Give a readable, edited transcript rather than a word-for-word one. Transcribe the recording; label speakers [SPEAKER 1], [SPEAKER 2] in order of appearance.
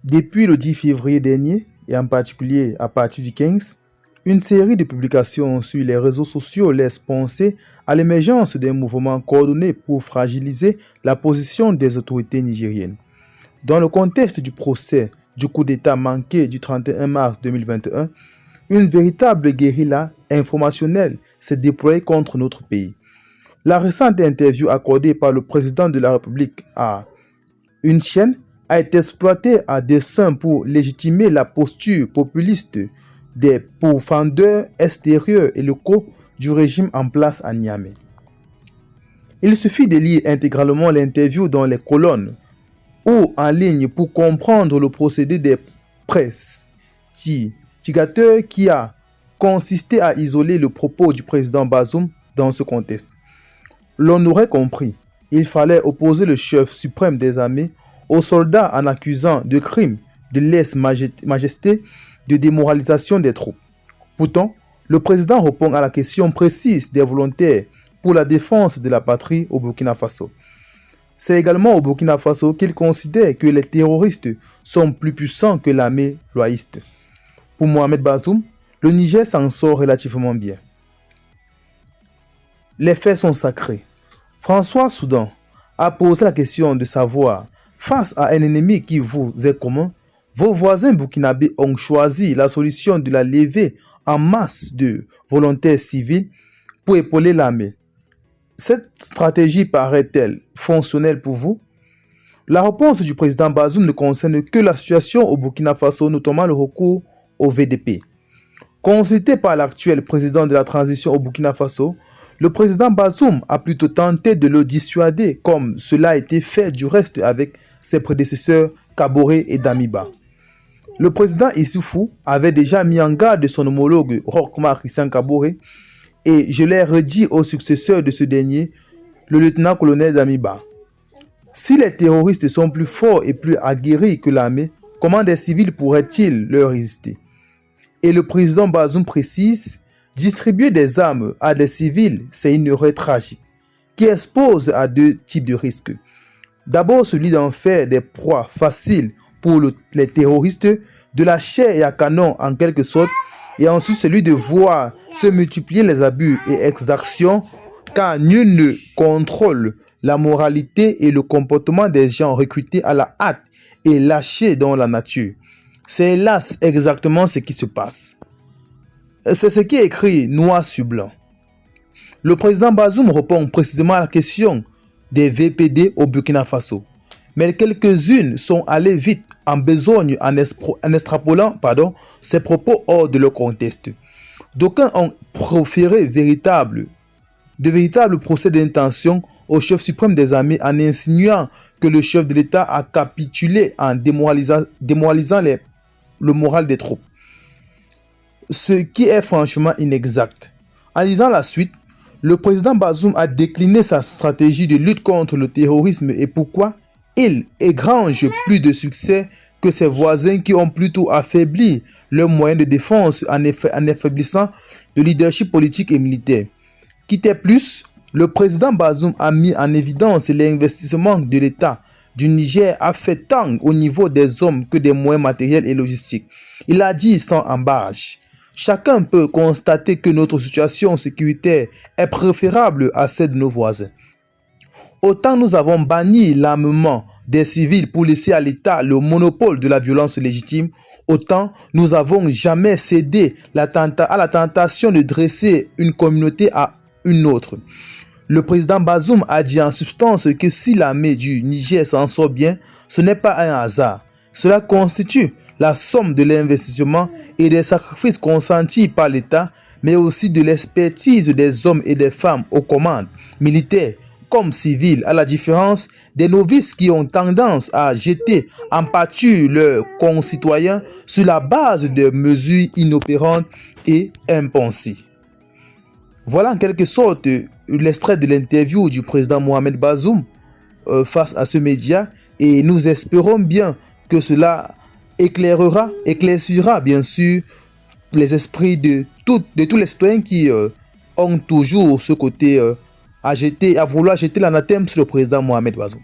[SPEAKER 1] Depuis le 10 février dernier, et en particulier à partir du 15, une série de publications sur les réseaux sociaux laisse penser à l'émergence d'un mouvement coordonné pour fragiliser la position des autorités nigériennes. Dans le contexte du procès du coup d'État manqué du 31 mars 2021, une véritable guérilla informationnelle s'est déployée contre notre pays. La récente interview accordée par le président de la République à une chaîne a été exploitée à dessein pour légitimer la posture populiste des pourfendeurs extérieurs et locaux du régime en place à Niamey. Il suffit de lire intégralement l'interview dans les colonnes ou en ligne pour comprendre le procédé des prestigateurs qui a consisté à isoler le propos du président Bazoum dans ce contexte. L'on aurait compris, il fallait opposer le chef suprême des armées aux soldats en accusant de crimes de lèse-majesté, de démoralisation des troupes. Pourtant, le président répond à la question précise des volontaires pour la défense de la patrie au Burkina Faso. C'est également au Burkina Faso qu'il considère que les terroristes sont plus puissants que l'armée loyaliste. Pour Mohamed Bazoum, le Niger s'en sort relativement bien. Les faits sont sacrés. François Soudan a posé la question de savoir, face à un ennemi qui vous est commun, vos voisins burkinabés ont choisi la solution de la levée en masse de volontaires civils pour épauler l'armée. Cette stratégie paraît-elle fonctionnelle pour vous? La réponse du président Bazoum ne concerne que la situation au Burkina Faso, notamment le recours au VDP. Consulté par l'actuel président de la transition au Burkina Faso, le président Bazoum a plutôt tenté de le dissuader, comme cela a été fait du reste avec ses prédécesseurs Kaboré et Damiba. Le président Issoufou avait déjà mis en garde son homologue Roch-Marc Christian Kaboré et je l'ai redit au successeur de ce dernier, le lieutenant-colonel Damiba. Si les terroristes sont plus forts et plus aguerris que l'armée, comment des civils pourraient-ils leur résister? Et le président Bazoum précise, distribuer des armes à des civils, c'est une erreur tragique qui expose à deux types de risques. D'abord celui d'en faire des proies faciles pour les terroristes, de la chair et à canon en quelque sorte, et ensuite celui de voir se multiplier les abus et exactions car nul ne contrôle la moralité et le comportement des gens recrutés à la hâte et lâchés dans la nature. C'est hélas exactement ce qui se passe. C'est ce qui est écrit noir sur blanc. Le président Bazoum répond précisément à la question des VPD au Burkina Faso. Mais quelques-unes sont allées vite en besogne en extrapolant ses propos hors de leur contexte. D'aucuns ont proféré de véritables procès d'intention au chef suprême des armées en insinuant que le chef de l'État a capitulé en démoralisant le moral des troupes. Ce qui est franchement inexact. En lisant la suite, le président Bazoum a décliné sa stratégie de lutte contre le terrorisme et pourquoi il égrange plus de succès que ses voisins qui ont plutôt affaibli leurs moyens de défense en affaiblissant le leadership politique et militaire. Quitte plus, le président Bazoum a mis en évidence l'investissement de l'État du Niger a fait tant au niveau des hommes que des moyens matériels et logistiques. Il a dit sans embâche. Chacun peut constater que notre situation sécuritaire est préférable à celle de nos voisins. Autant nous avons banni l'armement des civils pour laisser à l'État le monopole de la violence légitime, autant nous n'avons jamais cédé à la tentation de dresser une communauté à une autre. Le président Bazoum a dit en substance que si l'armée du Niger s'en sort bien, ce n'est pas un hasard. Cela constitue la somme de l'investissement et des sacrifices consentis par l'État, mais aussi de l'expertise des hommes et des femmes aux commandes, militaires comme civils, à la différence des novices qui ont tendance à jeter en pâture leurs concitoyens sur la base de mesures inopérantes et impensées. Voilà en quelque sorte l'extrait de l'interview du président Mohamed Bazoum face à ce média et nous espérons bien que cela éclaircira bien sûr les esprits de tous les citoyens qui ont toujours ce côté à vouloir jeter l'anathème sur le président Mohamed Bazoum.